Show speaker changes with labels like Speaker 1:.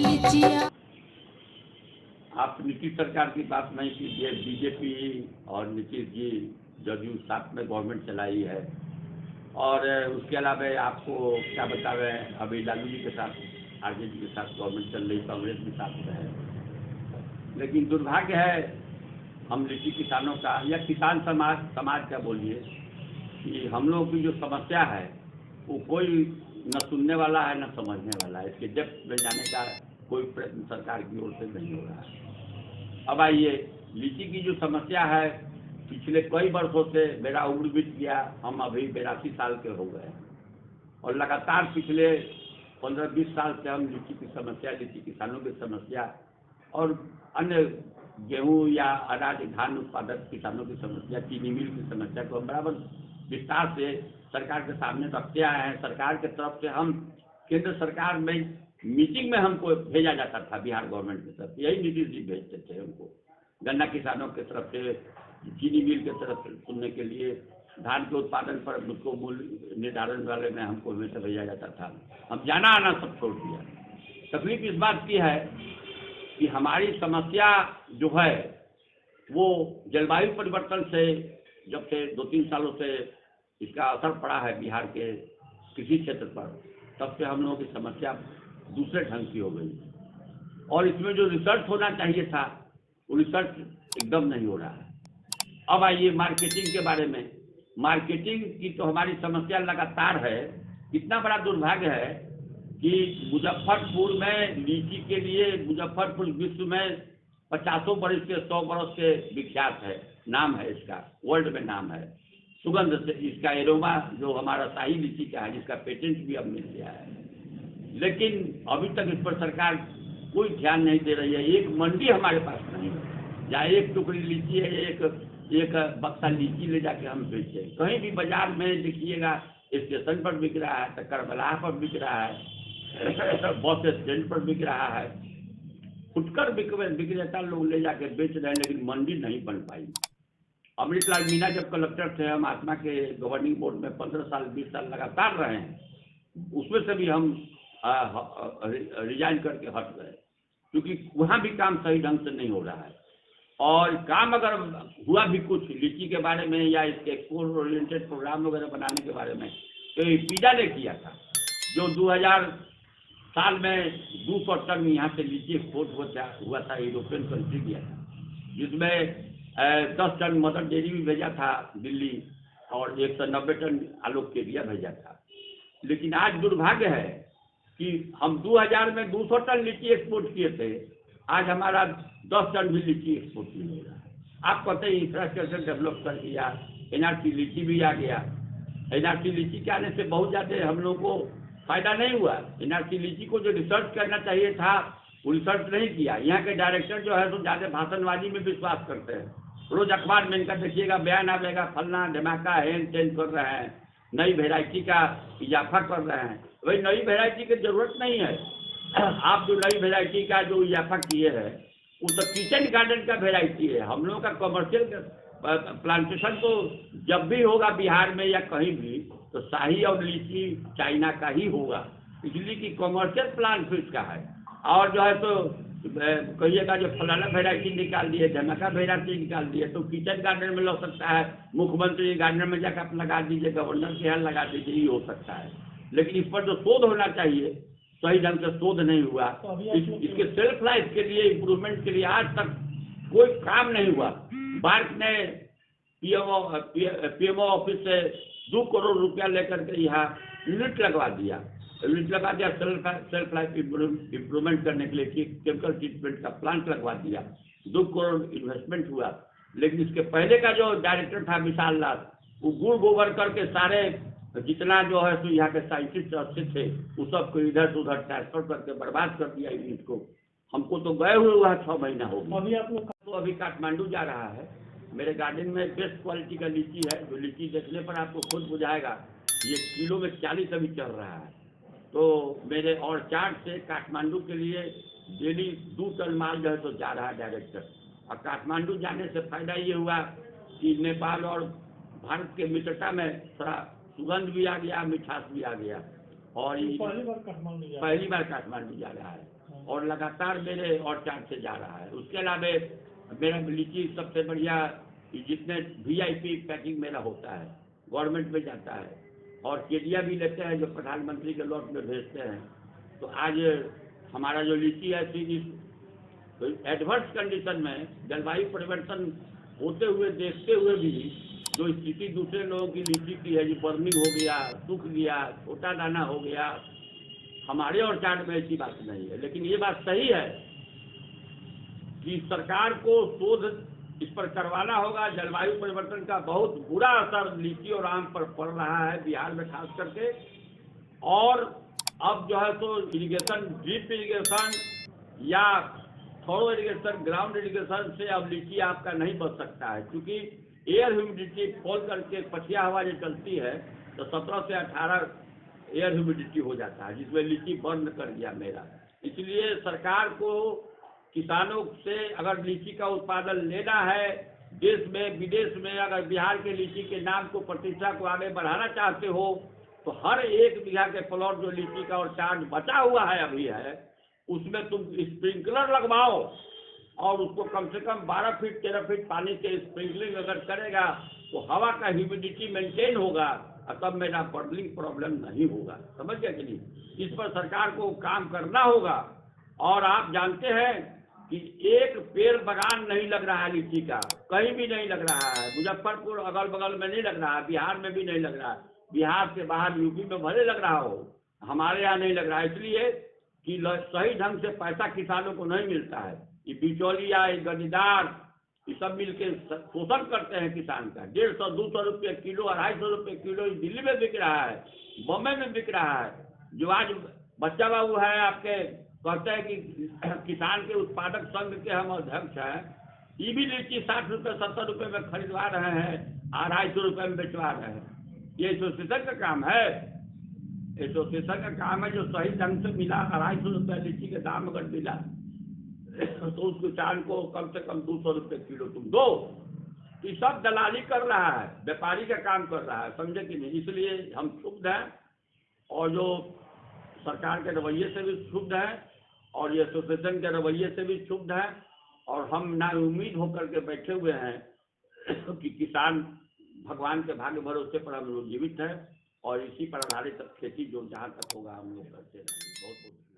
Speaker 1: लीचिया।
Speaker 2: आप नीतीश सरकार की बात नहीं कीजिए, बीजेपी और नीतीश जी जदयू साथ में गवर्नमेंट चलाई है। और उसके अलावा आपको क्या बता रहे हैं, अभी लालू जी के साथ आरजेडी के साथ गवर्नमेंट चल रही, कांग्रेस भी साथ में है। लेकिन दुर्भाग्य है हम लीची किसानों का या किसान समाज का बोलिए कि हम लोगों की जो समस्या है वो कोई न सुनने वाला है न समझने वाला है। इसके डेप्थ में जाने का कोई प्रयत्न सरकार की ओर से नहीं हो रहा है। अब आइए, लीची की जो समस्या है, पिछले कई वर्षों से मेरा उम्र बीत गया, हम अभी 82 साल के हो गए और लगातार पिछले 15-20 साल से हम लीची की समस्या, लीची किसानों की समस्या और अन्य गेहूं या अनाज धान उत्पादक किसानों की समस्या, चीनी मिल की समस्या को हम बराबर विस्तार से सरकार के सामने रखते आए हैं। सरकार की तरफ से हम केंद्र सरकार में मीटिंग में हमको भेजा जाता था, बिहार गवर्नमेंट की तरफ यही नीतीश जी भेजते थे हमको, गन्ना किसानों की तरफ से, चीनी मिल की तरफ से सुनने के लिए, धान के उत्पादन पर मुझको मूल्य निर्धारण वाले में हमको हमेशा भेजा जाता था। हम जाना आना सब छोड़ दिया। तकलीफ इस बात की है कि हमारी समस्या जो है वो जलवायु परिवर्तन से, जब से 2-3 सालों से इसका असर पड़ा है बिहार के कृषि क्षेत्र पर, तब से हम लोगों की समस्या दूसरे ढंग की हो गई और इसमें जो रिसर्च होना चाहिए था वो रिसर्च एकदम नहीं हो रहा है। अब आइए मार्केटिंग के बारे में। मार्केटिंग की तो हमारी समस्या लगातार है। इतना बड़ा दुर्भाग्य है कि मुजफ्फरपुर में लीची के लिए मुजफ्फरपुर विश्व में 50 बरस के 100 बरस के विख्यात है, नाम है इसका, वर्ल्ड में नाम है। सुगंध से इसका एरोमा जो हमारा शाही लीची का है, जिसका पेटेंट भी अब मिल गया है, लेकिन अभी तक इस पर सरकार कोई ध्यान नहीं दे रही है। एक मंडी हमारे पास नहीं है जहाँ एक टुकड़ी लीची है, एक बक्सा लीची ले जाके हम बेचें। कहीं भी बाजार में देखिएगा, स्टेशन पर बिक रहा है, तो करबला पर बिक रहा है, बस स्टैंड पर बिक रहा है, फुटकर विक्रेता लोग ले जाके बेच रहे हैं, लेकिन मंडी नहीं बन पाई। अमृतलाल मीणा जब कलेक्टर थे, हम आत्मा के गवर्निंग बोर्ड में 15 साल 20 साल लगातार रहे हैं, उसमें से भी हम रिजाइन करके हट गए क्योंकि वहाँ भी काम सही ढंग से नहीं हो रहा है। और काम अगर हुआ भी कुछ लीची के बारे में या इसके एक्सपोर्ट ओरिएंटेड प्रोग्राम वगैरह बनाने के बारे में, तो पिज़्ज़ा ने किया था, जो 2000 साल में 200 टन यहाँ से लीची एक्सपोर्ट हुआ था, यूरोपियन कंट्री किया था, जिसमें 10 टन मदर डेयरी भी भेजा था दिल्ली और 190 टन आलोक केरिया भेजा था। लेकिन आज दुर्भाग्य है कि हम 2000 में 200 टन लीची एक्सपोर्ट किए थे, आज हमारा 10 टन भी लीची एक्सपोर्ट नहीं हो रहा है। आप कहते हैं इंफ्रास्ट्रक्चर डेवलप कर दिया, एनआरसी लीची भी आ गया। एनआरसी लीची के आने से बहुत ज़्यादा हम लोगों को फायदा नहीं हुआ। एनआरसी लीची को जो रिसर्च करना चाहिए था वो रिसर्च नहीं किया। यहाँ के डायरेक्टर जो है तो ज़्यादा भाषणबाजी में विश्वास करते हैं। रोज अखबार में इनका देखिएगा बयान आवेगा, फलना धमाका हैन चेंज कर रहे हैं, नई वेराइटी का इजाफा कर रहे हैं। भाई नई वेराइटी की जरूरत नहीं है। आप जो नई वेराइटी का जो इजाफा किए हैं वो तो किचन गार्डन का वेराइटी है। हम लोगों का कमर्शियल प्लांटेशन तो जब भी होगा बिहार में या कहीं भी, तो शाही और लीची चाइना का ही होगा, इसलिए कि कमर्शियल प्लांट फिर इसका है। और जो है तो कहिएगा जो फलाना वेराइटी निकाल दिए, धमाका वेराइटी निकाल दिए, तो किचन गार्डन में लग सकता है, मुख्यमंत्री गार्डन में जाकर आप लगा दीजिए, गवर्नर के यहाँ लगा दीजिए, ये हो सकता है। लेकिन इस पर जो शोध होना चाहिए सही ढंग से शोध नहीं हुआ। इसके सेल्फ लाइफ के लिए, इम्प्रूवमेंट के लिए आज तक कोई काम नहीं हुआ। भारत ने पीएमओ ऑफिस से 2 करोड़ रुपया लेकर के यहाँ यूनिट लगवा दिया सेल्फ लाइफ इम्प्रूवमेंट करने के लिए, केमिकल ट्रीटमेंट का प्लांट लगवा दिया, 2 करोड़ इन्वेस्टमेंट हुआ। लेकिन इसके पहले का जो डायरेक्टर था विशाल लाल, वो गुड़ गोबर करके सारे जितना जो है तो यहाँ के साइंटिस्ट अच्छे थे वो सबको इधर से उधर ट्रांसफर करके बर्बाद कर दिया यूनिट को। हमको तो गए हुए हुआ 6 महीना हो गया।
Speaker 3: अभी आप लोग
Speaker 2: तो अभी काठमांडू जा रहा है। मेरे गार्डन में बेस्ट क्वालिटी का लीची है, जो लीची देखने पर आपको खुद बुझाएगा। ये किलो में 40 अभी चल रहा है। तो मेरे और चार्ट से काठमांडू के लिए डेली 2 टन माल जो है तो जा रहा है डायरेक्टर। और काठमांडू जाने से फायदा ये हुआ कि नेपाल और भारत के मित्रता में थोड़ा सुगंध भी आ गया, मिठास भी आ गया। और
Speaker 3: पहली बार काठमांडू
Speaker 2: जा रहा है। और लगातार मेरे ऑर्चार्ड से जा रहा है। उसके अलावा मेरा लीची सबसे बढ़िया जितने VIP पैकिंग मेरा होता है गवर्नमेंट में जाता है, और केडिया भी लेते हैं जो प्रधानमंत्री के लॉट में भेजते हैं। तो आज हमारा जो लीची है तो एडवर्स कंडीशन में जलवायु परिवर्तन होते हुए देखते हुए भी जो स्थिति दूसरे लोगों की लीची की है, जो बर्निंग हो गया, सूख गया, छोटा दाना हो गया, हमारे ऑर्चार्ड में ऐसी बात नहीं है। लेकिन ये बात सही है कि सरकार को शोध इस पर करवाना होगा। जलवायु परिवर्तन का बहुत बुरा असर लीची और आम पर पड़ रहा है बिहार में खास करके। और अब जो है तो इरिगेशन, ड्रिप इरिगेशन या थोरो इरिगेशन, ग्राउंड इरिगेशन से अब लीची आपका नहीं बच सकता है, क्योंकि एयर ह्यूमिडिटी फॉल करके पछिया हवा जो चलती है तो 17 से 18 एयर ह्यूमिडिटी हो जाता है, जिसमें लीची बंद कर दिया मेरा। इसलिए सरकार को किसानों से अगर लीची का उत्पादन लेना है, देश में विदेश में अगर बिहार के लीची के नाम को, प्रतिष्ठा को आगे बढ़ाना चाहते हो, तो हर 1 बीघा के प्लॉट जो लीची का और चार्ज बचा हुआ है अभी है, उसमें तुम स्प्रिंकलर लगवाओ और उसको कम से कम 12 फीट 13 फीट पानी के स्प्रिंकलिंग अगर करेगा तो हवा का ह्यूमिडिटी मेंटेन होगा और तब मेरा बर्निंग प्रॉब्लम नहीं होगा। समझ गया कि नहीं? इस पर सरकार को काम करना होगा। और आप जानते हैं कि एक पेड़ बगान नहीं लग रहा है लीची का, कहीं भी नहीं लग रहा है। मुजफ्फरपुर अगल बगल में नहीं लग रहा है, बिहार में भी नहीं लग रहा है, बिहार से बाहर यूपी में भले लग रहा हो, हमारे यहाँ नहीं लग रहा है। इसलिए कि सही ढंग से पैसा किसानों को नहीं मिलता है। ये बिचौलिया, ये गद्दार, ये सब मिलके शोषण करते हैं किसान का। 150-200 रुपये किलो, 250 रुपये किलो दिल्ली में बिक रहा है, बम्बई में बिक रहा है। जो आज बच्चा बाबू है आपके, कहते हैं कि किसान के उत्पादक संघ के हम अध्यक्ष हैं, ये भी लीची 60 रुपये 70 रुपये में खरीदवा रहे हैं, 250 रुपये में बेचवा रहे हैं। ये एसोसिएशन का काम है, एसोसिएशन का काम है। जो सही ढंग से मिला 250 रुपये लीची के दाम अगर मिला तो उस किसान को कम से कम 200 रुपये किलो तुम दो। ये सब दलाली कर रहा है, व्यापारी का काम कर रहा है, समझे कि नहीं? इसलिए हम क्षुब्ध हैं और जो सरकार के रवैये से भी क्षुब्ध हैं और ये एसोसिएशन के रवैये से भी क्षुब्ध हैं। और हम नाउम्मीद होकर के बैठे हुए हैं कि किसान भगवान के भाग्य भरोसे पर हम लोग जीवित हैं और इसी पर आधारित खेती जो जहाँ तक होगा हम लोग करते रहेंगे। बहुत बहुत